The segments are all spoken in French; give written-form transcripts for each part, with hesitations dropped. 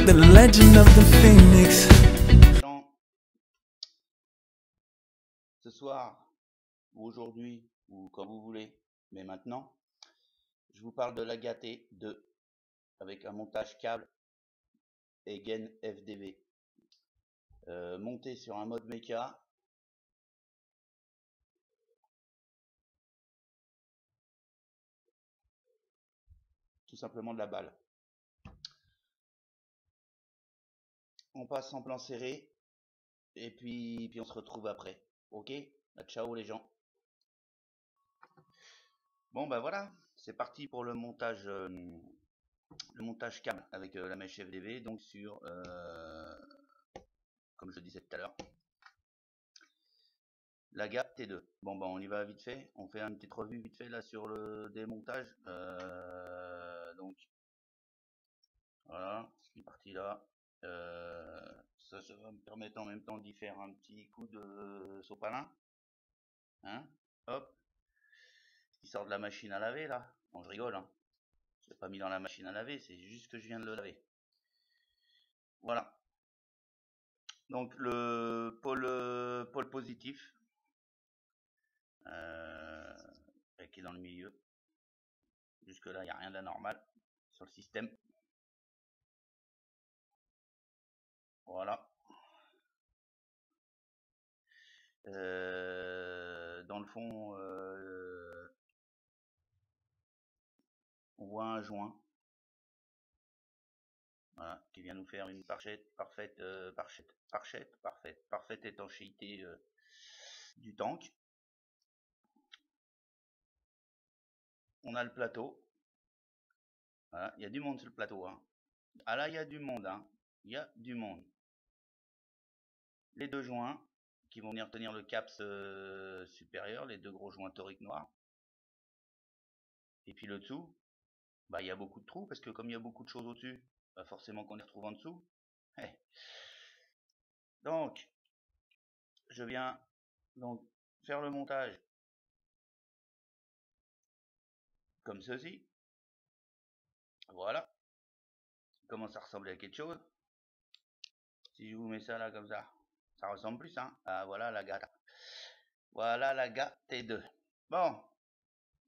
the legend of the phoenix. Ce soir, ou aujourd'hui, ou quand vous voulez, mais maintenant, je vous parle de l'Aga T2 avec un montage câble et gain FDV. Monté sur un mode mecha. Tout simplement de la balle. On passe en plan serré et puis on se retrouve après. Ok? Ciao les gens. Bon bah voilà, c'est parti pour le montage câble avec la mèche FDV, donc sur comme je disais tout à l'heure, l'Aga T2. Bon bah on y va vite fait, on fait une petite revue vite fait là sur le démontage. Donc voilà, cette partie là. Ça va me permettre en même temps d'y faire un petit coup de sopalin. Hein, hop, qui sort de la machine à laver là. Bon, je rigole, hein. Je l'ai pas mis dans la machine à laver, c'est juste que je viens de le laver. Voilà. Donc le pôle positif qui est dans le milieu. Jusque là, il n'y a rien d'anormal sur le système. Voilà. Dans le fond, on voit un joint, voilà, qui vient nous faire une parfaite étanchéité du tank. On a le plateau. Voilà, il y a du monde sur le plateau, hein. Ah là, il y a du monde, hein. Il y a du monde. Les deux joints qui vont venir tenir le caps supérieur, les deux gros joints toriques noirs. Et puis le dessous, bah il y a beaucoup de trous parce que comme il y a beaucoup de choses au-dessus, bah forcément qu'on les retrouve en dessous. Donc, je viens donc faire le montage comme ceci. Voilà. Commence à ressembler à quelque chose. Si je vous mets ça là comme ça ressemble plus, hein. Ah, voilà l'Aga. Voilà l'Aga T2. Bon,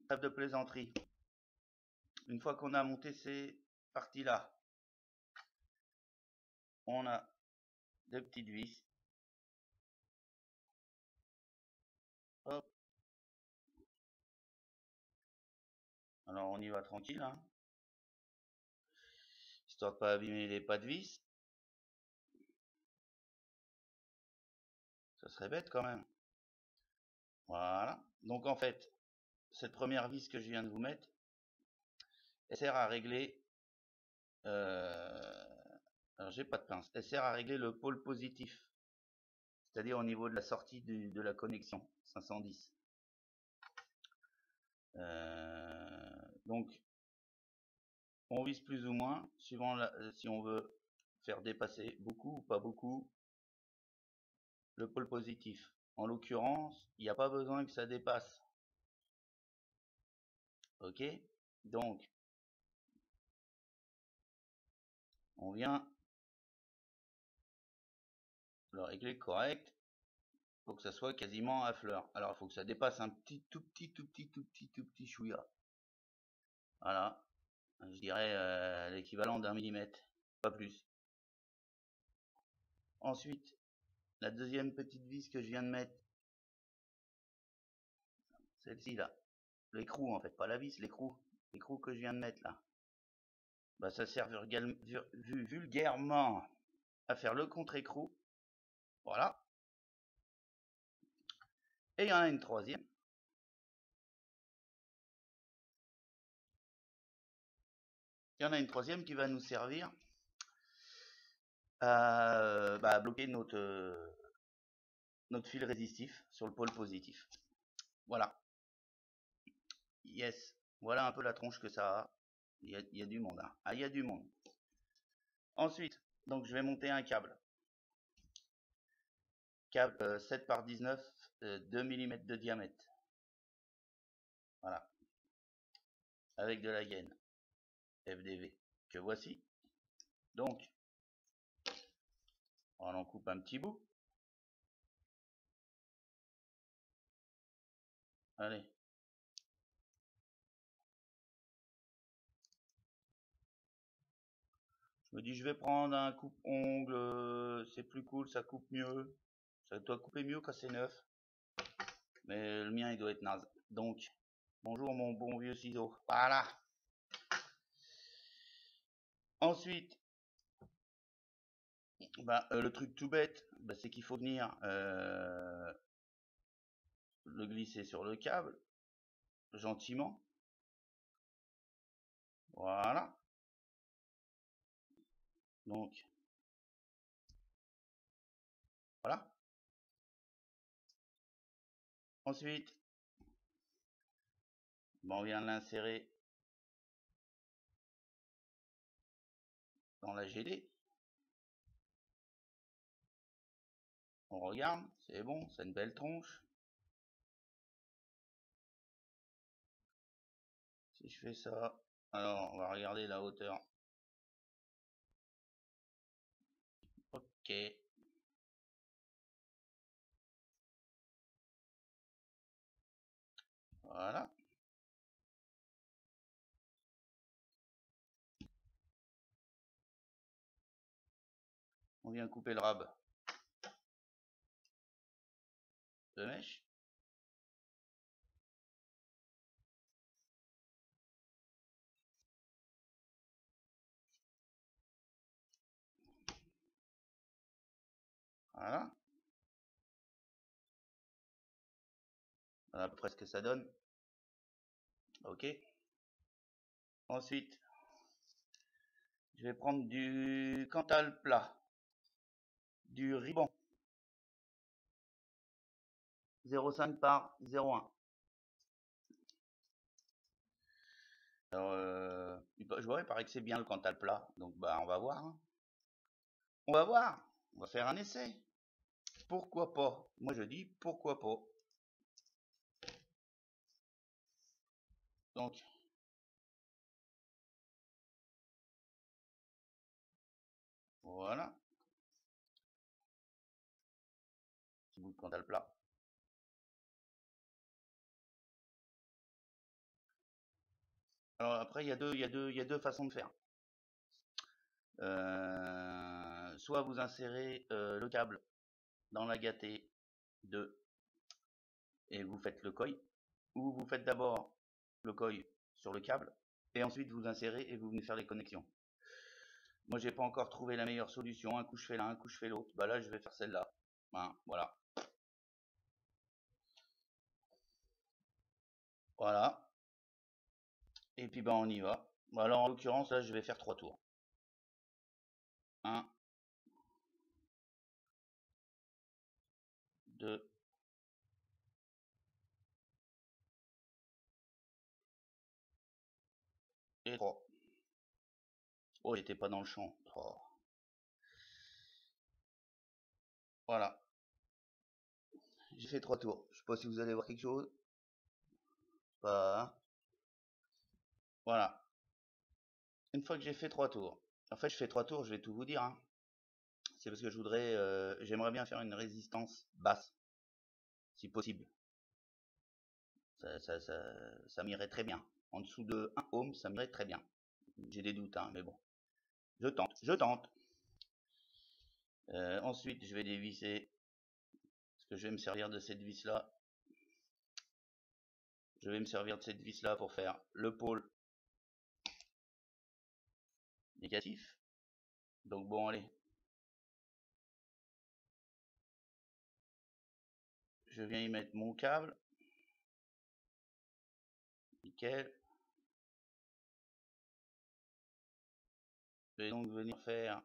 table de plaisanterie. Une fois qu'on a monté ces parties là, on a deux petites vis. Hop. Alors on y va tranquille, hein, histoire de pas abîmer les pas de vis. Ça serait bête quand même. Voilà. Donc en fait, cette première vis que je viens de vous mettre, elle sert à régler. Alors j'ai pas de pince. Elle sert à régler le pôle positif, c'est-à-dire au niveau de la sortie de la connexion 510. Donc on vise plus ou moins suivant si on veut faire dépasser beaucoup ou pas beaucoup le pôle positif. En l'occurrence, il n'y a pas besoin que ça dépasse. Ok, donc on vient le régler correct pour que ça soit quasiment à fleur. Alors il faut que ça dépasse un tout petit chouïa. Voilà, je dirais l'équivalent d'un millimètre, pas plus. Ensuite, la deuxième petite vis que je viens de mettre, celle-ci là, l'écrou en fait, pas la vis, l'écrou que je viens de mettre là, bah ça sert vulgairement à faire le contre-écrou. Voilà. Et il y en a une troisième. Il y en a une troisième qui va nous servir à bloquer notre fil résistif sur le pôle positif. Voilà. Yes. Voilà un peu la tronche que ça a. Il y a du monde, hein. Ah, il y a du monde. Ensuite, donc je vais monter un câble. Câble 7 par 19, 2 mm de diamètre. Voilà. Avec de la gaine FDV que voici. Donc, On en coupe un petit bout. Allez. Je me dis, je vais prendre un coupe-ongle, c'est plus cool, ça coupe mieux. Ça doit couper mieux quand c'est neuf. Mais le mien, il doit être naze. Donc, bonjour mon bon vieux ciseau. Voilà. Ensuite, le truc tout bête, c'est qu'il faut venir le glisser sur le câble, gentiment. Voilà. Donc, voilà. Ensuite, on vient l'insérer dans la GD. On regarde, c'est bon, c'est une belle tronche. Si je fais ça, alors on va regarder la hauteur. Ok. Voilà. On vient couper le rab de mèche. Voilà. Voilà à peu près ce que ça donne. Ok. Ensuite, je vais prendre du Cantal plat, du ruban 0,5 par 0,1. Alors, je vois, il paraît que c'est bien le Cantal plat, donc on va voir. Hein. On va voir, on va faire un essai. Pourquoi pas? Moi je dis pourquoi pas. Donc, voilà. Petit bout de Cantal plat. Alors après, il y a deux façons de faire. Soit vous insérez le câble dans la gâtée 2 et vous faites le coil, ou vous faites d'abord le coil sur le câble et ensuite vous insérez et vous venez faire les connexions. Moi j'ai pas encore trouvé la meilleure solution, un coup je fais l'un, un coup je fais l'autre, là je vais faire celle-là. Hein, voilà. Voilà. Et puis on y va. Alors en l'occurrence là je vais faire 3 tours. 1, 2, et 3. Oh, j'étais pas dans le champ. Oh. Voilà. J'ai fait 3 tours. Je sais pas si vous allez voir quelque chose. Pas. Voilà. Une fois que j'ai fait 3 tours. En fait, je fais 3 tours, je vais tout vous dire. Hein. C'est parce que j'aimerais bien faire une résistance basse, si possible. Ça m'irait très bien. En dessous de 1 ohm, ça m'irait très bien. J'ai des doutes, hein, mais bon. Je tente. Ensuite, je vais dévisser. Parce que je vais me servir de cette vis là. Je vais me servir de cette vis là pour faire le pôle négatif. Donc bon, allez. Je viens y mettre mon câble. Nickel. Je vais donc venir faire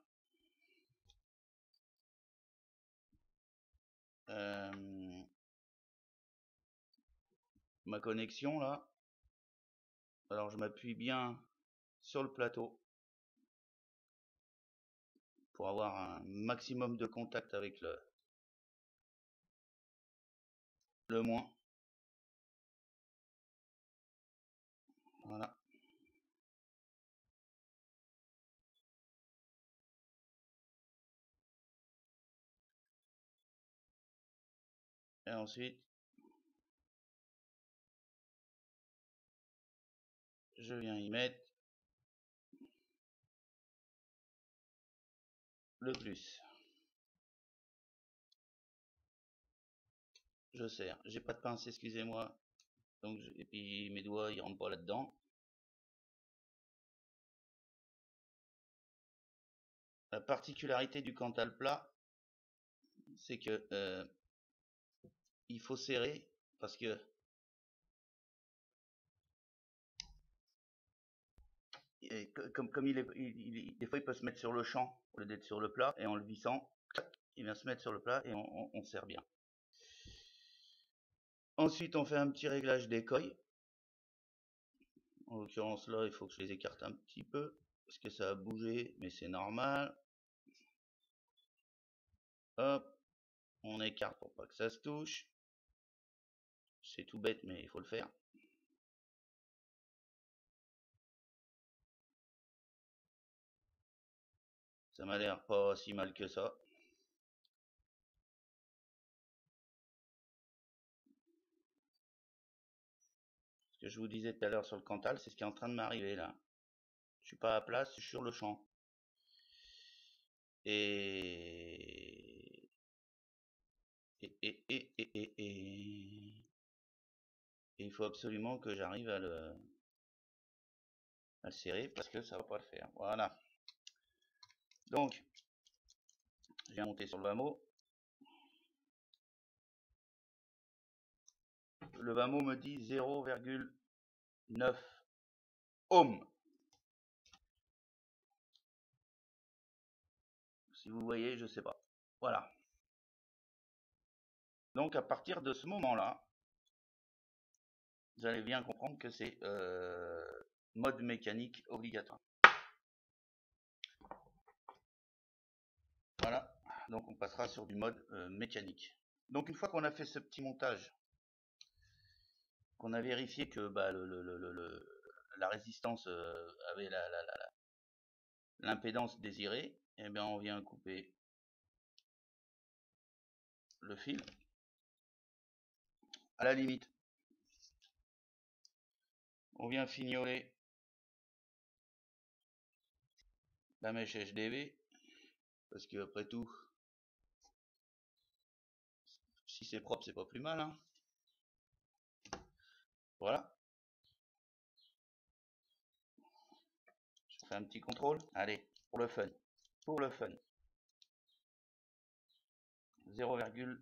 ma connexion là. Alors je m'appuie bien sur le plateau pour avoir un maximum de contact avec le moins. Voilà. Et ensuite, je viens y mettre le plus. Je serre. J'ai pas de pince, excusez-moi. Donc, et puis mes doigts, ils rentrent pas là-dedans. La particularité du Cantal plat, c'est que il faut serrer parce que comme des fois il peut se mettre sur le champ au lieu d'être sur le plat, et en le vissant, il vient se mettre sur le plat et on serre bien. Ensuite, on fait un petit réglage d'écueil. En l'occurrence là, il faut que je les écarte un petit peu parce que ça a bougé, mais c'est normal. Hop, on écarte pour pas que ça se touche. C'est tout bête, mais il faut le faire. Ça m'a l'air pas si mal que ça. Ce que je vous disais tout à l'heure sur le Cantal, c'est ce qui est en train de m'arriver là. Je suis pas à place, je suis sur le champ. Et il faut absolument que j'arrive à le serrer parce que ça va pas le faire. Voilà. Donc, je viens monter sur le Vamo. Le Vamo me dit 0,9 ohms. Si vous voyez, je sais pas. Voilà. Donc à partir de ce moment-là, vous allez bien comprendre que c'est mode mécanique obligatoire. Voilà. Donc on passera sur du mode mécanique. Donc une fois qu'on a fait ce petit montage, qu'on a vérifié que bah, la résistance avait l'impédance désirée, et bien on vient couper le fil. À la limite, on vient fignoler la mèche HDV, parce que après tout, si c'est propre, c'est pas plus mal, hein. Voilà. Je fais un petit contrôle. Allez, pour le fun. Pour le fun. 0,9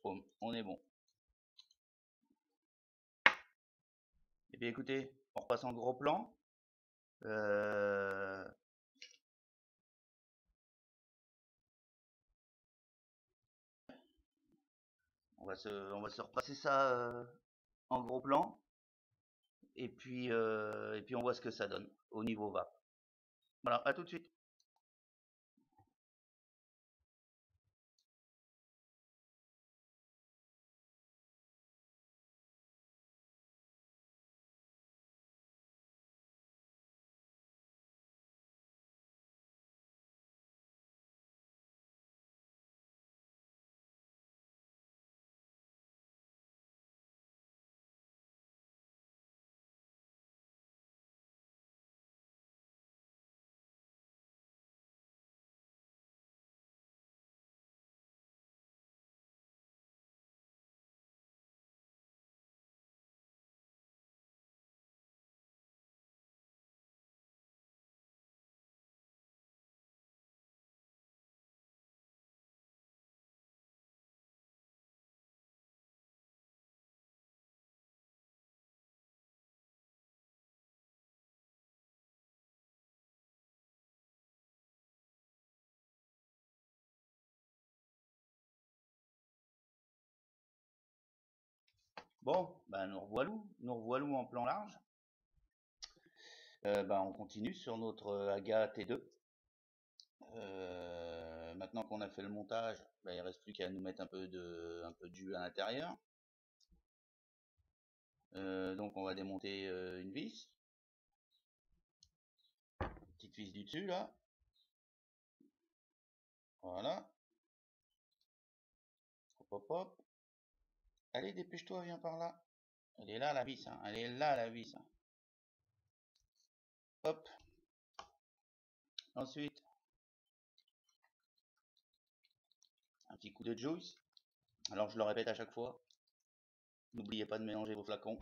ohms. On est bon. Et bien écoutez, on repasse en gros plan. On va se repasser ça en gros plan. Et puis on voit ce que ça donne au niveau VAP. Voilà, à tout de suite. Bon, ben nous revoilà en plan large. On continue sur notre AGA T2. Maintenant qu'on a fait le montage, il ne reste plus qu'à nous mettre un peu de jus à l'intérieur. Donc on va démonter une vis. Petite vis du dessus là. Voilà. Hop hop hop. Allez, dépêche-toi, viens par là. Elle est là la vis, hein. Elle est là la vis. Hein. Hop. Ensuite, un petit coup de juice. Alors je le répète à chaque fois. N'oubliez pas de mélanger vos flacons.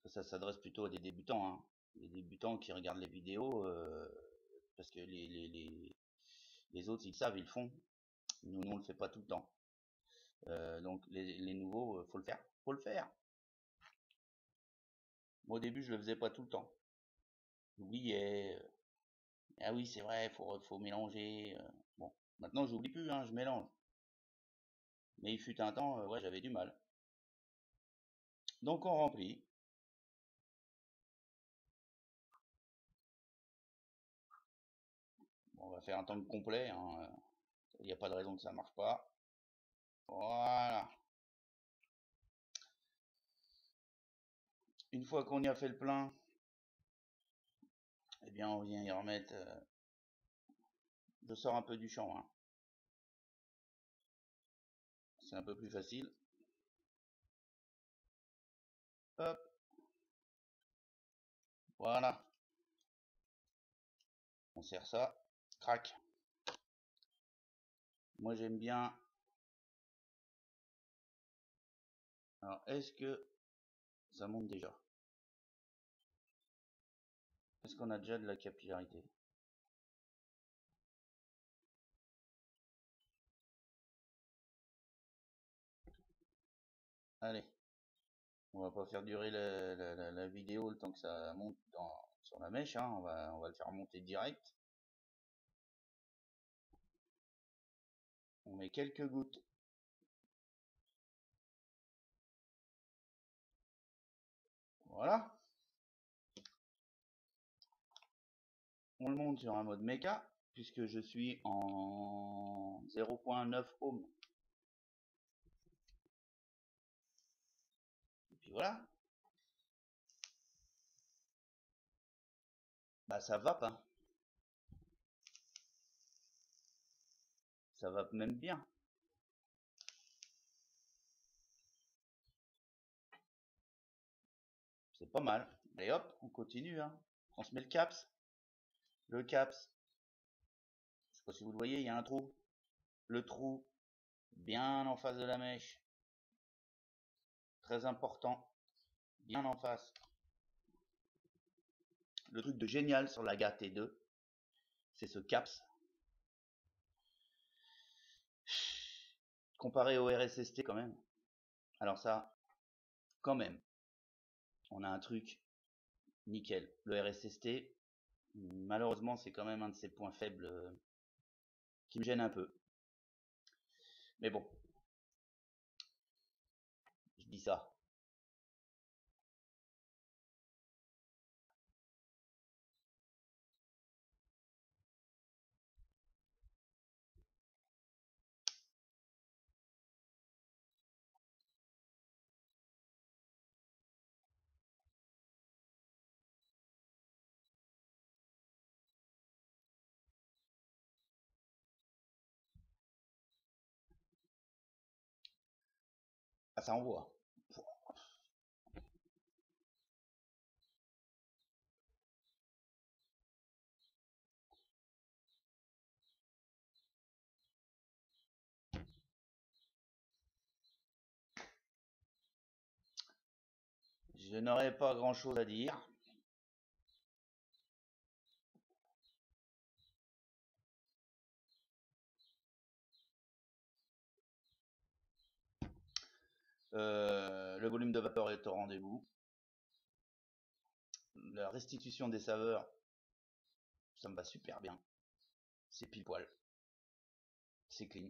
Ça s'adresse plutôt à des débutants. Hein. Les débutants qui regardent les vidéos. Parce que les autres, ils savent, ils le font. Nous, on le fait pas tout le temps. Donc les nouveaux, faut le faire. Faut le faire. Moi, au début, je le faisais pas tout le temps. J'oubliais. Ah oui, c'est vrai, faut mélanger. Bon, maintenant, j'oublie plus, hein, je mélange. Mais il fut un temps, ouais, j'avais du mal. Donc on remplit. Bon, on va faire un tank complet. Hein. Il n'y a pas de raison que ça marche pas. Voilà. Une fois qu'on y a fait le plein, eh bien on vient y remettre. Je sors un peu du champ. Hein. C'est un peu plus facile. Hop. Voilà. On serre ça. Crac. Moi j'aime bien. Alors est-ce que ça monte déjà? Est-ce qu'on a déjà de la capillarité? Allez. On va pas faire durer la vidéo le temps que ça monte sur la mèche. Hein. On va le faire monter direct. On met quelques gouttes. Voilà. On le monte sur un mode méca, puisque je suis en 0.9 ohm. Et puis voilà. Bah ça vape, hein. Ça vape même bien. C'est pas mal. Et hop, on continue, hein. On se met le caps. Le caps. Je sais pas si vous le voyez, il y a un trou. Le trou, bien en face de la mèche. Très important. Bien en face. Le truc de génial sur la GA T2, c'est ce caps. Comparé au RSST quand même. Alors ça, quand même, on a un truc nickel. Le RSST, malheureusement, c'est quand même un de ces points faibles qui me gêne un peu. Mais bon, je dis ça. Ah, ça envoie. Je n'aurais pas grand chose à dire. Le volume de vapeur est au rendez-vous. La restitution des saveurs, ça me va super bien. C'est pile poil. C'est clean.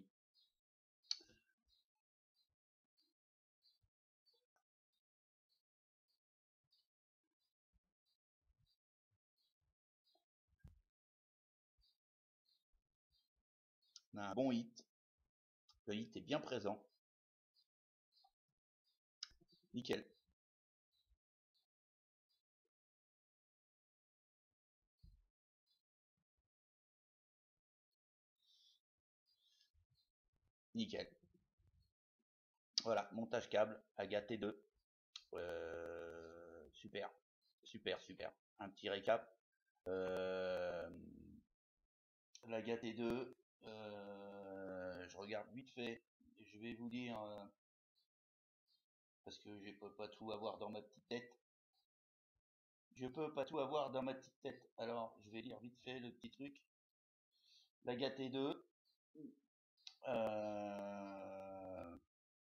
On a un bon hit. Le hit est bien présent. Nickel. Nickel. Voilà, montage câble, AGA T2. Super, super, super. Un petit récap. L'AGA T2, je regarde vite fait. Je vais vous dire, parce que je peux pas tout avoir dans ma petite tête. Je peux pas tout avoir dans ma petite tête. Alors, je vais lire vite fait le petit truc. L'AGA T2,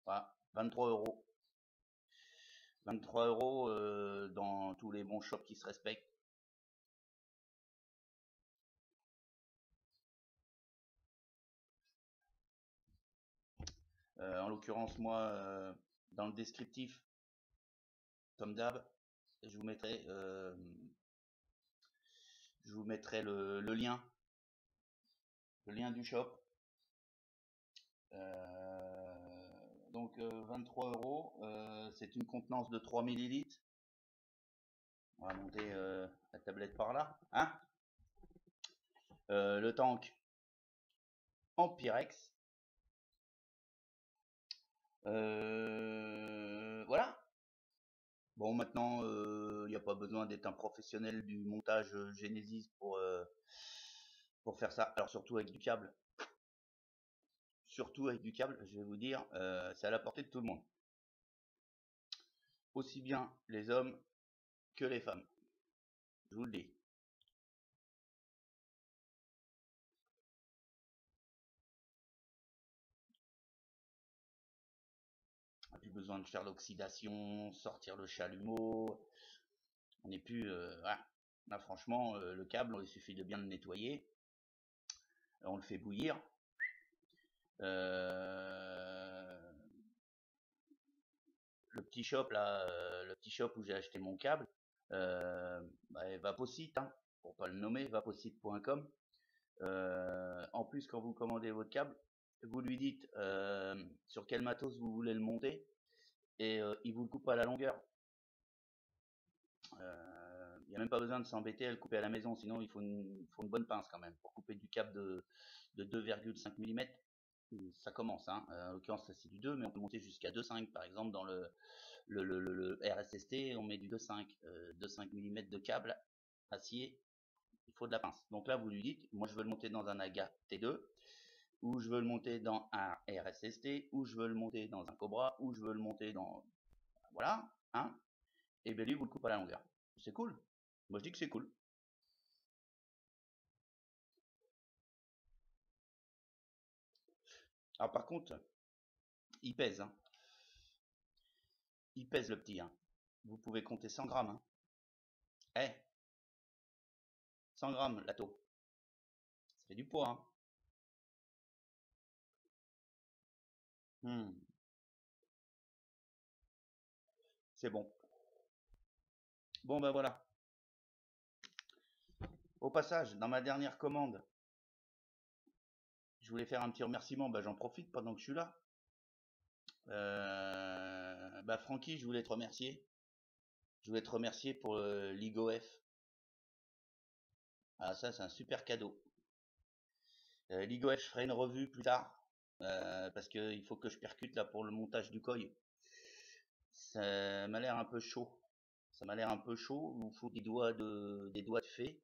voilà, 23 euros. 23 euros dans tous les bons shops qui se respectent. En l'occurrence, moi, dans le descriptif, comme d'hab, je vous mettrai le lien du shop. Donc 23 euros, c'est une contenance de 3 millilitres. On va monter la tablette par là, hein. Le tank en Pyrex. Voilà. Bon, maintenant, il n'y a pas besoin d'être un professionnel du montage Genesis pour faire ça. Alors surtout avec du câble. Surtout avec du câble, je vais vous dire, c'est à la portée de tout le monde. Aussi bien les hommes que les femmes. Je vous le dis. Plus besoin de faire l'oxydation, sortir le chalumeau. On n'est plus... voilà. Là, franchement, le câble, il suffit de bien le nettoyer. On le fait bouillir. Le petit shop là, le petit shop où j'ai acheté mon câble, Vaposite, hein, pour pas le nommer, vaposite.com. En plus, quand vous commandez votre câble, vous lui dites sur quel matos vous voulez le monter et il vous le coupe à la longueur. Il n'y a même pas besoin de s'embêter à le couper à la maison, sinon il faut une bonne pince quand même pour couper du câble de 2,5 mm. Ça commence, hein. En l'occurrence c'est du 2, mais on peut monter jusqu'à 2,5 par exemple dans le RSST, on met du 2,5 mm de câble acier, il faut de la pince. Donc là vous lui dites, moi je veux le monter dans un AGA T2, ou je veux le monter dans un RSST, ou je veux le monter dans un Cobra, ou je veux le monter dans... Voilà, hein. Et bien lui vous le coupe à la longueur. C'est cool. Moi je dis que c'est cool. Alors par contre, il pèse, hein. Il pèse le petit, hein. Vous pouvez compter 100 grammes, hein. 100 grammes, la taux. Ça fait du poids, hein. C'est bon. Bon, ben voilà. Au passage, dans ma dernière commande, je voulais faire un petit remerciement, j'en profite pendant que je suis là. Francky, je voulais te remercier. Je voulais te remercier pour l'IGOF. Ah, ça, c'est un super cadeau. L'IGOF, je ferai une revue plus tard. Parce qu'il faut que je percute là pour le montage du coil. Ça m'a l'air un peu chaud. Ça m'a l'air un peu chaud. Il me faut des doigts de fée.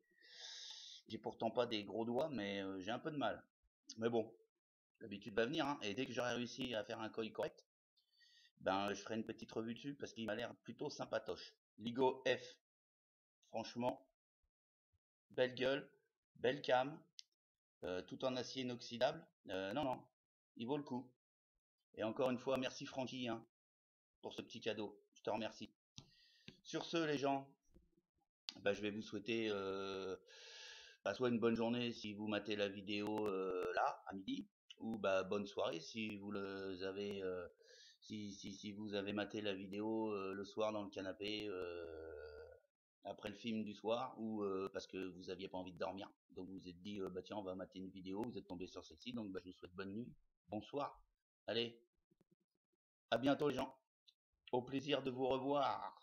J'ai pourtant pas des gros doigts, mais j'ai un peu de mal. Mais bon, l'habitude va venir, hein. Et dès que j'aurai réussi à faire un coil correct, je ferai une petite revue dessus parce qu'il m'a l'air plutôt sympatoche. Ligo F, franchement, belle gueule, belle cam, tout en acier inoxydable. Non, il vaut le coup. Et encore une fois, merci Francky, hein, pour ce petit cadeau. Je te remercie. Sur ce, les gens, je vais vous souhaiter soit une bonne journée si vous matez la vidéo là, à midi, ou bonne soirée si vous avez si vous avez maté la vidéo le soir dans le canapé après le film du soir, ou parce que vous aviez pas envie de dormir, donc vous vous êtes dit tiens, on va mater une vidéo, vous êtes tombé sur celle-ci, donc je vous souhaite bonne nuit, bonsoir, allez, à bientôt les gens, au plaisir de vous revoir.